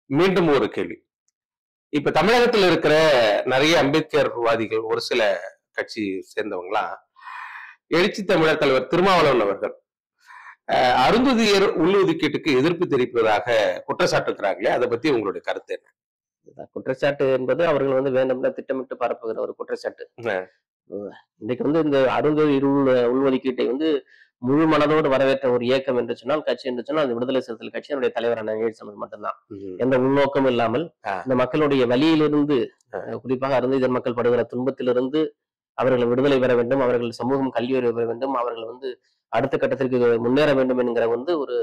மீண்டும் ஒரு கேள்வி. இப்ப தமிழகத்துல இருக்கிற நிறைய அம்பேத்கர்வாதிகள், ஒரு சில கட்சி சேர்ந்தவங்கலாம், எழுச்சி தமிழர் தலைவர் திருமாவளவன் அவர்கள் அருந்ததியர் உள்ளொதுக்கீட்டுக்கு எதிர்ப்பு தெரிவிப்பதாக குற்றச்சாட்டுக்கிறாங்களே, அதை பத்தி உங்களுடைய கருத்து என்ன? குற்றச்சாட்டு என்பது அவர்கள் வேண்டும்னே திட்டமிட்டு பரப்புகிற ஒரு குற்றச்சாட்டு. இன்னைக்கு இந்த அருந்ததியர் உள்ஒதுக்கீட்டை முழு மனதோடு வரவேற்ற ஒரு இயக்கம் என்று சொன்னால், கட்சி என்று சொன்னால் அது விடுதலை சிறுத்தைகள் கட்சி, என்னுடைய தலைவரான நீழ்சமர் மட்டும்தான். எந்த உள்நோக்கமும் இல்லாமல் இந்த மக்களுடைய வழியிலிருந்து, குறிப்பாக அருந்ததியர் மக்கள் படுகிற துன்பத்திலிருந்து அவர்கள் விடுதலை பெற வேண்டும், அவர்கள் சமூகம் கல்வி அறிவு பெற வேண்டும், அவர்கள் அடுத்த கட்டத்திற்கு முன்னேற வேண்டும் என்கிற ஒரு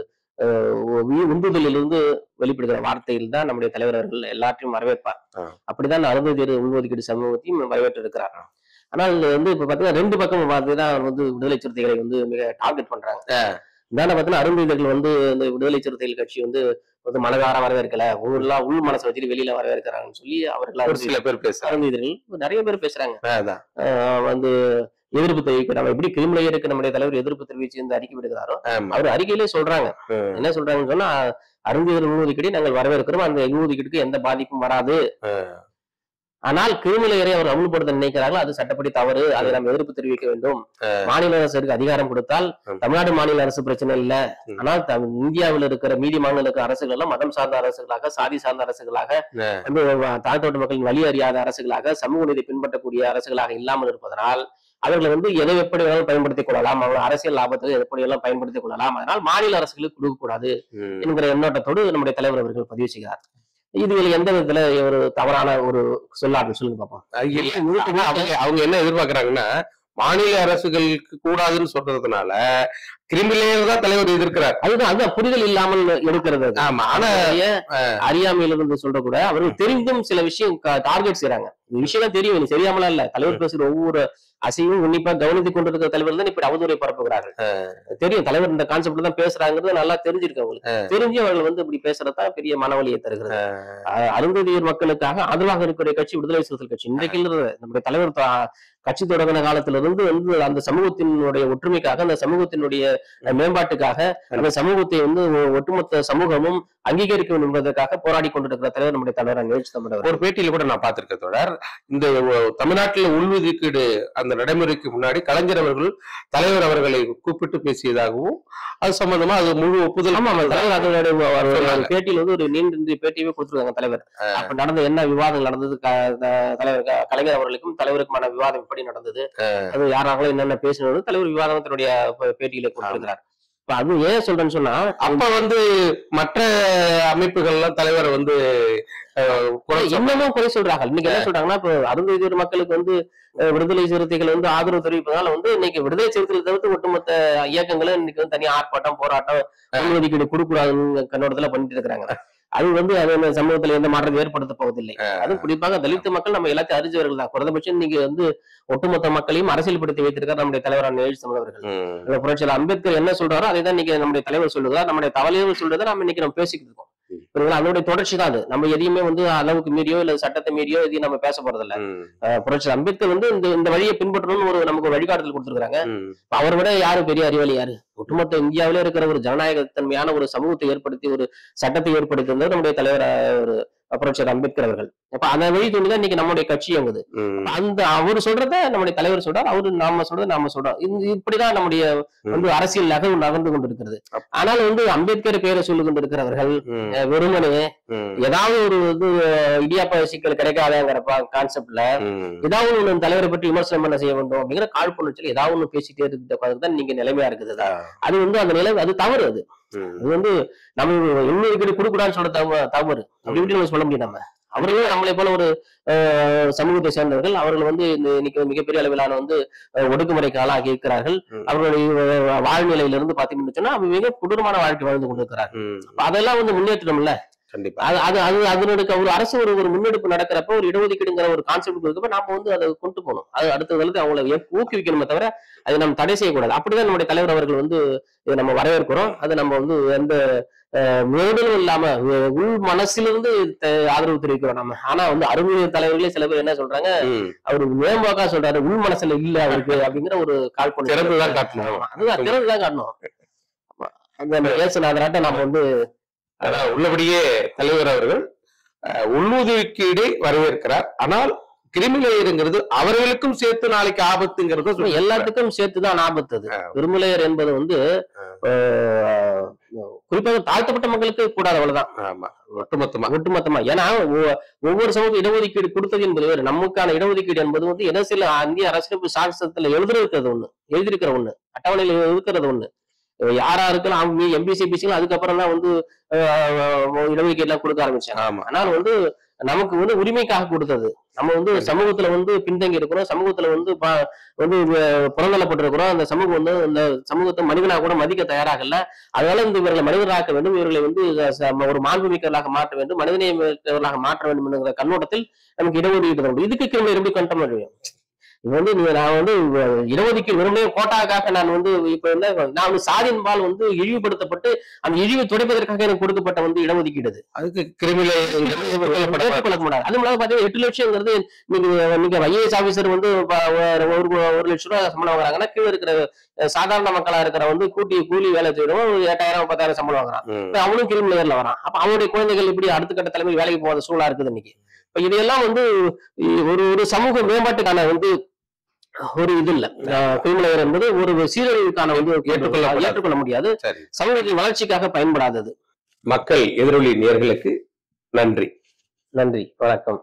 உந்துதலிலிருந்து வெளிப்படுகிற வார்த்தையில் தான் நம்முடைய தலைவர் அவர்கள் எல்லாத்தையும் வரவேற்பார். அப்படிதான் அருந்ததியர் உள்ஒதுக்கீடு சமூகத்தையும் வரவேற்று இருக்கிறார். ஆனால் இப்ப பாத்தீங்கன்னா ரெண்டு பக்கம் பார்த்துதான் விடுதலை சிறுத்தைகளை மிக டார்கெட் பண்றாங்க. பாத்தீங்கன்னா அருந்ததியர்கள் இந்த விடுதலை சிறுத்தைகள் கட்சி மனதார வரவேற்கல, ஊர்லாம் உள் மனசை வச்சுட்டு வெளியில வரவேற்கிறாங்கன்னு சொல்லி அவர்கள் சில பேர் அருந்ததியர்கள் நிறைய பேர் பேசுறாங்க. எதிர்ப்பு தெரிவிக்கிறாங்க. எப்படி கிரிமினலுக்கு நம்முடைய தலைவர் எதிர்ப்பு தெரிவிச்சு அறிக்கை விடுகிறாரோ, அவர் அறிக்கையிலே சொல்றாங்க. என்ன சொல்றாங்கன்னு சொன்னா, அருந்ததியர் உள்ஒதுக்கீடு நாங்கள் வரவேற்கிறோம், அந்த உள்ஒதுக்கீட்டுக்கு எந்த பாதிப்பும் வராது. ஆனால் கிரிமினலை அவர் அமல்படுத்த நினைக்கிறார்கள், அது சட்டப்படி தவறு, அதை நாம் எதிர்ப்பு தெரிவிக்க வேண்டும். மாநில அரசுக்கு அதிகாரம் கொடுத்தால் தமிழ்நாடு மாநில அரசு பிரச்சனை இல்லை, ஆனால் இந்தியாவில் இருக்கிற மீதி மாநில அரசுகள் எல்லாம் மதம் சார்ந்த அரசுகளாக, சாதி சார்ந்த அரசுகளாக, தாழ்த்தப்பட்ட மக்களின் வழி அறியாத அரசுகளாக, சமூக நீதி பின்பற்றக்கூடிய அரசுகளாக இல்லாமல் இருப்பதனால் அவர்கள் எதை எப்படி வேணாலும் பயன்படுத்திக் கொள்ளலாம், அவங்க அரசியல் லாபத்தை எப்படி எல்லாம் பயன்படுத்திக் கொள்ளலாம், அதனால் மாநில அரசுகளுக்கு கொடுக்க கூடாது என்கிற எண்ணோட்டத்தோடு நம்முடைய தலைவர் அவர்கள் பதிவு செய்கிறார். இதுல எந்த விதத்துல ஒரு தவறான ஒரு சொல்லாது சொல்லுங்க பாப்போம். அவங்க என்ன எதிர்பார்க்கிறாங்கன்னா, மாநில அரசுகளுக்கு கூடாதுன்னு சொல்றதுனால கிரிமினல் தான் தலைவர் எதிர்க்கிறார். அதுதான் புரிதல் இல்லாமல் எடுக்கிறது. ஆமா, ஆனா அறியாமையில இருந்து சொல்ற கூட அவர்கள் தெரிந்தும் சில விஷயம் டார்கெட் செய்யறாங்க. இந்த விஷயம் தெரியும், தெரியாமலாம் இல்ல. தலைவர் பேசுற ஒவ்வொரு அசையும் உன்னிப்பா கவனித்துக் கொண்டிருக்கிற தலைவர் தான் இப்படி அவதூறை பரப்புகிறார்கள். தெரியும் தலைவர் இந்த கான்செப்ட்ல தான் பேசுறாங்கிறது நல்லா தெரிஞ்சிருக்கு அவங்களுக்கு. தெரிஞ்சு அவர்கள் இப்படி பேசுறதுதான் பெரிய மனவலியை தருகிறது. அருந்ததியர் மக்களுக்காக ஆதரவாக இருக்கிற கட்சி விடுதலை சிறுத்தைகள் கட்சி. இன்றைக்கு நம்முடைய தலைவர் கட்சி தொடங்கின காலத்திலிருந்து அந்த சமூகத்தினுடைய ஒற்றுமைக்காக, அந்த சமூகத்தினுடைய மேம்பாட்டுக்காக, அந்த சமூகத்தை ஒட்டுமொத்த சமூகமும் அங்கீகரிக்க வேண்டும் என்பதற்காக போராடி கொண்டிருக்கிற தலைவர் நம்முடைய தலைவர் நிகழ்ச்சி தமிழர். ஒரு பேட்டியில கூட நான் பார்த்திருக்க தொடர், இந்த தமிழ்நாட்டில் உள்ஒதுக்கீடு அந்த நடைமுறைக்கு முன்னாடி கலைஞர் அவர்கள் தலைவர் அவர்களை கூப்பிட்டு பேசியதாகவும், அது சம்பந்தமா அது முழு ஒப்புதல் தலைவர் பேட்டியில் ஒரு நீண்ட பேட்டியவே கொடுத்திருக்காங்க தலைவர். அப்ப நடந்த என்ன விவாதம் நடந்தது, தலைவர் கலைஞர் அவர்களுக்கும் தலைவருக்குமான விவாதம் எப்படி நடந்தது, அது யாராலும் என்னென்ன பேசினது தலைவர் விவாதத்தினுடைய பேட்டியில கொடுத்திருக்கிறார். அது ஏன் சொல்றேன்னு சொன்னா, அப்ப மற்ற அமைப்புகள் எல்லாம் தலைவர் இன்னமும் குறை சொல்றாங்க. இன்னைக்கு என்ன சொல்றாங்கன்னா, இப்ப அருந்ததியர் மக்களுக்கு விடுதலை சிறுத்தைகள் ஆதரவு தெரிவிப்பதால இன்னைக்கு விடுதலை சிறுத்தைகள் தவிர்த்து ஒட்டுமொத்த இயக்கங்களும் இன்னைக்கு தனியா ஆர்ப்பாட்டம், போராட்டம், ஒதுக்கீடு கொடுக்கூடாதுன்னு கண்ணோட்டத்துல பண்ணிட்டு இருக்கிறாங்க. அது அது சமூகத்துல எந்த மாற்றத்தை ஏற்படுத்த போவதில்லை. அதுவும் குறிப்பாக தலித் மக்கள் நம்ம எல்லாத்தையும் அறிஞ்சவர்கள் தான். குறைந்தபட்சம் இன்னைக்கு ஒட்டுமொத்த மக்களையும் அரசியல்படுத்தி வைத்திருக்கார் நம்முடைய தலைவரான நிகழ்ச்சி அவர்கள். புரட்சியாளர் அம்பேத்கர் என்ன சொல்றாரோ அதை தான் இன்னைக்கு நம்முடைய தலைவர் சொல்லுகிறார். நம்முடைய தலைவர் சொல்றதை நம்ம இன்னைக்கு பேசிக்கிட்டு இருக்கோம். அதனுடைய தொடர்ச்சி தான் அது. நம்ம எதையுமே அளவுக்கு மீறியோ இல்ல சட்டத்தை மீறியோ எதையும் நம்ம பேச போறதில்ல. புரட்சியாளர் அம்பேத்கர் இந்த வழியை பின்பற்றணும்னு நமக்கு ஒரு வழிகாட்டுதல் கொடுத்திருக்காங்க. அவரை விட யாரு பெரிய அறிவாளி யாரு? ஒட்டுமொத்த இந்தியாவிலே இருக்கிற ஒரு ஜனநாயக தன்மையான ஒரு சமூகத்தை ஏற்படுத்தி, ஒரு சட்டத்தை ஏற்படுத்தி வந்தது நம்முடைய தலைவர் புரட்சியாளர் அம்பேத்கர் அவர்கள். அப்ப அந்த வழி தோண்டிதான் இன்னைக்கு நம்முடைய கட்சி இயங்குது. அந்த அவரு சொல்றத நம்முடைய தலைவர் சொல்றாரு, அவரு நாம சொல்றது நாம சொல்றோம். இப்படிதான் நம்முடைய அரசியல் நகர்ந்து கொண்டிருக்கிறது. ஆனால் அம்பேத்கர் பெயரை சொல்லி கொண்டிருக்கிறவர்கள் வெறுமனே ஏதாவது ஒரு இடியாப்ப சிக்கல் கிடைக்காதங்கிற கான்செப்ட்ல ஏதாவது ஒண்ணு தலைவரை பற்றி விமர்சனம் பண்ண செய்ய வேண்டும் அப்படிங்கிற காழ்ப்புணர்ச்சியில் ஏதாவது ஒண்ணு பேசிட்டே இருக்கிறதுதான் நீங்க நிலைமையா இருக்குது. அது அந்த நிலை, அது தவறு. அது நம்ம இன்னொரு கொடுக்கூடாதுன்னு சொல்ற தவறு. அப்படி இப்படி சொல்ல முடியும். நம்ம அவர்களும் நம்மளை போல ஒரு சமூகத்தை சேர்ந்தவர்கள். அவர்கள் இன்னைக்கு மிகப்பெரிய அளவிலான ஒடுக்குமுறைக்கு ஆளாகி இருக்கிறார்கள். அவர்களுடைய வாழ்நிலையிலிருந்து பாத்தீங்கன்னு சொன்னா மிக கொடூரமான வாழ்க்கை வாழ்ந்து கொண்டிருக்கிறார்கள். அதெல்லாம் முன்னேற்றம்ல. அதனுடைய ஒரு அரசு ஒரு முன்னெடுப்பு நடக்கிறப்ப, ஒரு இடஒதுக்கீடுங்கிற ஒரு கான்செப்ட் கொடுக்கப்ப நாம அதை கொண்டு போகணும். அது அடுத்த காலத்து அவங்களை ஊக்குவிக்கணுமே தவிர அதை நம்ம தடை செய்யக்கூடாது. அப்படிதான் நம்முடைய தலைவர் அவர்கள் இதை நம்ம வரவேற்கிறோம். அதை நம்ம எந்த மேடலும் இல்லாம உள் மனசிலிருந்து ஆதரவு தெரிவிக்கிறோம் நம்ம. ஆனா அருந்ததியர் தலைவர்களே சில பேர் என்ன சொல்றாங்க, அவரு மேம்போக்கா சொல்றாரு, உள் மனசுல இல்ல அவருக்கு அப்படிங்கிற ஒரு காழ்ப்புணர்ச்சி திறந்துதான் காட்டணும். அதுதான் திறந்துதான் காட்டணும். அந்த பேசினாட்ட நாம உள்ளபடியே தலைவர் அவர்கள் உள்ளுதவிக்கீடை வரவேற்கிறார். ஆனால் கிரிமிலேயருங்கிறது அவர்களுக்கும் சேர்த்து நாளைக்கு ஆபத்துங்கிறது எல்லாத்துக்கும் சேர்த்துதான் ஆபத்து. அது கிரிமிலேயர் என்பது வந்து குறிப்பாக தாழ்த்தப்பட்ட மக்களுக்கு கூடாது, அவ்வளவுதான். ஆமா, ஒட்டுமொத்தமா. ஏன்னா ஒவ்வொரு சமூக இடஒதுக்கீடு கொடுத்தது என்பது வேறு. நமக்கான இடஒதுக்கீடு என்பது வந்து அரசியல் இந்திய அரசியலமைப்பு சாசனத்துல எழுதியிருக்கிற ஒண்ணு, அட்டவணையில் இருக்கிறது ஒண்ணு. யாரா இருக்கலாம் எம்பிசி பிசிகள் அதுக்கப்புறம் தான் வந்து இடஒதுக்கீடு எல்லாம் கொடுக்க ஆரம்பிச்சாங்க. ஆனால் வந்து நமக்கு வந்து உரிமைக்காக கொடுத்தது. நம்ம வந்து சமூகத்துல வந்து பின்தங்கி இருக்கிறோம், சமூகத்துல வந்து புறந்தள்ளப்பட்டிருக்கிறோம். அந்த சமூகம் வந்து இந்த சமூகத்தை மனிதனாக கூட மதிக்க தயாராகல. அதனால இந்த இவர்களை மனிதராக்க வேண்டும், இவர்களை வந்து ஒரு மாண்புமிக்கவர்களாக மாற்ற வேண்டும், மனிதநேயமிக்கவர்களாக மாற்ற வேண்டும் என்கிற கண்ணோட்டத்தில் நமக்கு இடஒதுக்கீடு தரும். இதுக்கு கிரிமினல் எப்படி கண்ட முடியும்? இது வந்து நான் வந்து இடஒதுக்கீடு வெறுமனே கோட்டாக்காக நான் வந்து இப்ப என்ன நான் வந்து சாதியின்பால் வந்து இழிவுபடுத்தப்பட்டு அந்த இழிவு துடைப்பதற்காக எனக்கு கொடுக்கப்பட்ட வந்து இடஒதுக்கீடு. அதுக்கு கிரிமினல் ஏற்றுக்கொள்ள முடியாது. அது மூலம் பாத்தீங்கன்னா 8 லட்சம்ங்கிறது நீங்க ஐஏஎஸ் ஆபீசர் வந்து 1 லட்சம் ரூபாய் சம்பளம் வாங்குறாங்கன்னா கீழே இருக்கிற சாதாரண மக்களா இருக்கிற வந்து கூலி வேலை செய்யறவங்க 8,000 10,000 சம்பளம் வாங்குறான். அவனும் கிரிமினல் வரான். அப்ப அவனுடைய குழந்தைகள் இப்படி அடுத்த கட்ட தலைமை வேலைக்கு போகாத சூழலா இருக்குது இன்னைக்கு. இப்ப இதையெல்லாம் வந்து ஒரு சமூக மேம்பாட்டுக்கான வந்து ஒரு இது இல்ல. கிரிமினல் என்பது ஒரு சீரழிவுக்கான வந்து ஏற்றுக்கொள்ள முடியாது, சமூகத்தின் வளர்ச்சிக்காக பயன்படாதது. மக்கள் எதிரொலி நேயர்களுக்கு நன்றி. வணக்கம்.